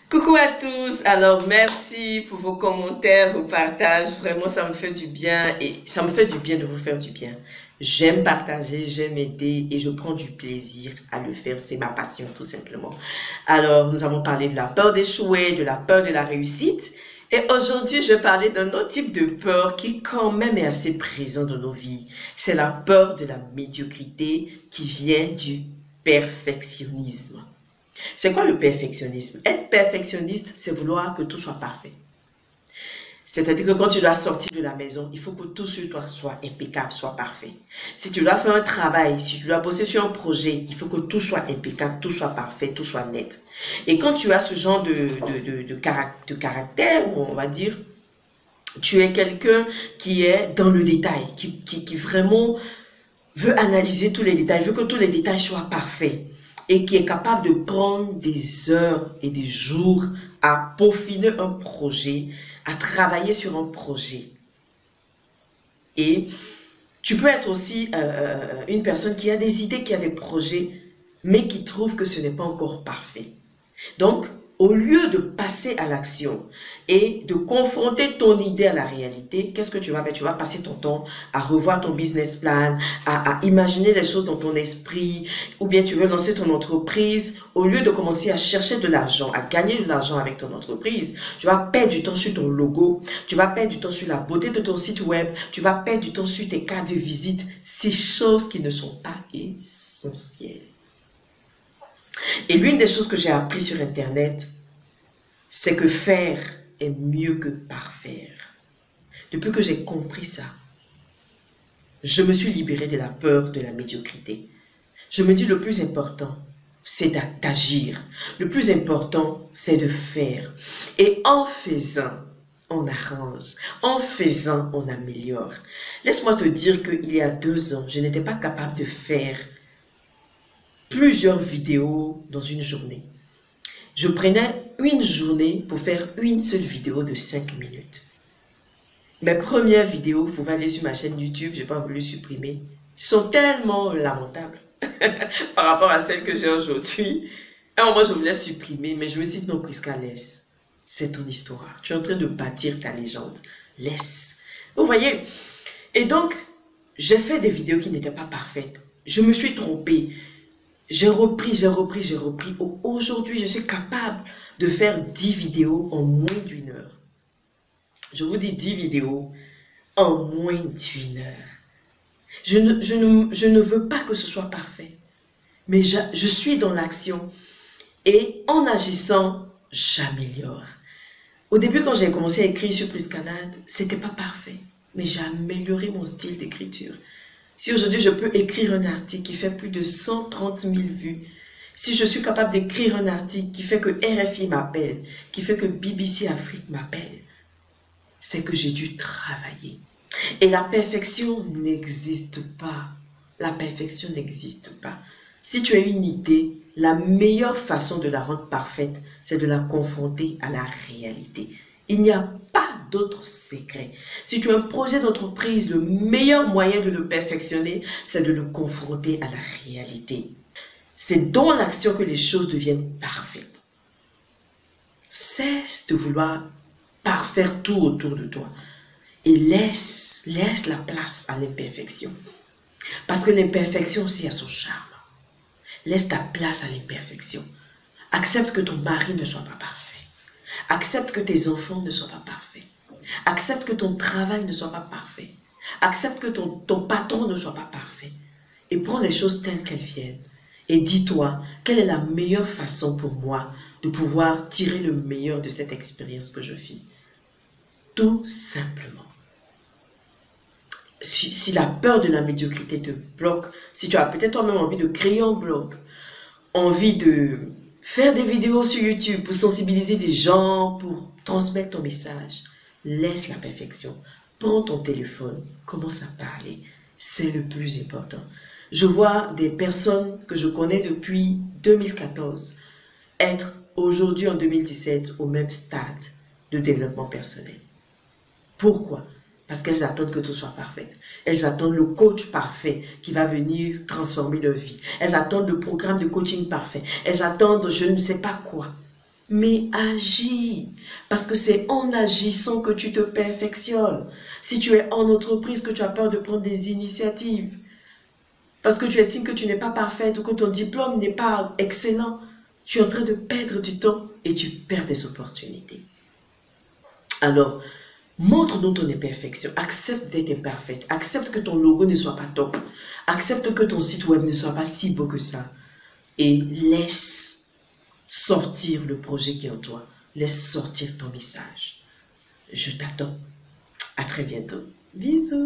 Coucou à tous, alors merci pour vos commentaires, vos partages, vraiment ça me fait du bien et ça me fait du bien de vous faire du bien. J'aime partager, j'aime aider et je prends du plaisir à le faire, c'est ma passion tout simplement. Alors nous avons parlé de la peur d'échouer, de la peur de la réussite et aujourd'hui je vais parler d'un autre type de peur qui quand même est assez présent dans nos vies. C'est la peur de la médiocrité qui vient du perfectionnisme. C'est quoi le perfectionnisme? Être perfectionniste, c'est vouloir que tout soit parfait. C'est-à-dire que quand tu dois sortir de la maison, il faut que tout sur toi soit impeccable, soit parfait. Si tu dois faire un travail, si tu dois bosser sur un projet, il faut que tout soit impeccable, tout soit parfait, tout soit net. Et quand tu as ce genre de caractère, on va dire, tu es quelqu'un qui est dans le détail, qui vraiment veut analyser tous les détails, veut que tous les détails soient parfaits et qui est capable de prendre des heures et des jours à peaufiner un projet, à travailler sur un projet. Et tu peux être aussi une personne qui a des idées, qui a des projets, mais qui trouve que ce n'est pas encore parfait. Donc, au lieu de passer à l'action et de confronter ton idée à la réalité, qu'est-ce que tu vas faire? Tu vas passer ton temps à revoir ton business plan, à imaginer les choses dans ton esprit, ou bien tu veux lancer ton entreprise. Au lieu de commencer à chercher de l'argent, à gagner de l'argent avec ton entreprise, tu vas perdre du temps sur ton logo, tu vas perdre du temps sur la beauté de ton site web, tu vas perdre du temps sur tes cartes de visite, ces choses qui ne sont pas essentielles. Et l'une des choses que j'ai appris sur Internet, c'est que faire est mieux que parfaire. Depuis que j'ai compris ça, je me suis libérée de la peur de la médiocrité. Je me dis le plus important, c'est d'agir. Le plus important, c'est de faire. Et en faisant, on arrange. En faisant, on améliore. Laisse-moi te dire qu'il y a 2 ans, je n'étais pas capable de faire plusieurs vidéos dans une journée. Je prenais une journée pour faire une seule vidéo de 5 minutes. Mes premières vidéos, vous pouvez aller sur ma chaîne YouTube, je n'ai pas voulu supprimer, sont tellement lamentables par rapport à celles que j'ai aujourd'hui. À un moment, je voulais supprimer, mais je me suis dit non, Prisca, laisse. C'est ton histoire. Tu es en train de bâtir ta légende. Laisse. Vous voyez? Et donc, j'ai fait des vidéos qui n'étaient pas parfaites. Je me suis trompée. J'ai repris. Aujourd'hui, je suis capable de faire 10 vidéos en moins d'1 heure. Je vous dis 10 vidéos en moins d'1 heure. Je ne veux pas que ce soit parfait. Mais je suis dans l'action. Et en agissant, j'améliore. Au début, quand j'ai commencé à écrire sur Priscanade, c'était pas parfait. Mais j'ai amélioré mon style d'écriture. Si aujourd'hui je peux écrire un article qui fait plus de 130 000 vues, si je suis capable d'écrire un article qui fait que RFI m'appelle, qui fait que BBC Afrique m'appelle, c'est que j'ai dû travailler. Et la perfection n'existe pas. La perfection n'existe pas. Si tu as une idée, la meilleure façon de la rendre parfaite, c'est de la confronter à la réalité. Il n'y a pas d'autre secret. Si tu as un projet d'entreprise, le meilleur moyen de le perfectionner, c'est de le confronter à la réalité. C'est dans l'action que les choses deviennent parfaites. Cesse de vouloir parfaire tout autour de toi et laisse la place à l'imperfection. Parce que l'imperfection aussi a son charme. Laisse ta place à l'imperfection. Accepte que ton mari ne soit pas parfait. Accepte que tes enfants ne soient pas parfaits. Accepte que ton travail ne soit pas parfait. Accepte que ton patron ne soit pas parfait. Et prends les choses telles qu'elles viennent. Et dis-toi, quelle est la meilleure façon pour moi de pouvoir tirer le meilleur de cette expérience que je vis. Tout simplement. Si la peur de la médiocrité te bloque, si tu as peut-être toi-même envie de créer un blog, envie de faire des vidéos sur YouTube pour sensibiliser des gens, pour transmettre ton message, laisse la perfection. Prends ton téléphone, commence à parler. C'est le plus important. Je vois des personnes que je connais depuis 2014 être aujourd'hui en 2017 au même stade de développement personnel. Pourquoi? Parce qu'elles attendent que tout soit parfait. Elles attendent le coach parfait qui va venir transformer leur vie. Elles attendent le programme de coaching parfait. Elles attendent je ne sais pas quoi. mais agis. Parce que c'est en agissant que tu te perfectionnes. Si tu es en entreprise, que tu as peur de prendre des initiatives, parce que tu estimes que tu n'es pas parfaite ou que ton diplôme n'est pas excellent, tu es en train de perdre du temps et tu perds des opportunités. Alors, montre-nous ton imperfection. Accepte d'être imparfaite. Accepte que ton logo ne soit pas top. Accepte que ton site web ne soit pas si beau que ça. Et laisse sortir le projet qui est en toi. Laisse sortir ton message. Je t'attends. À très bientôt. Bisous.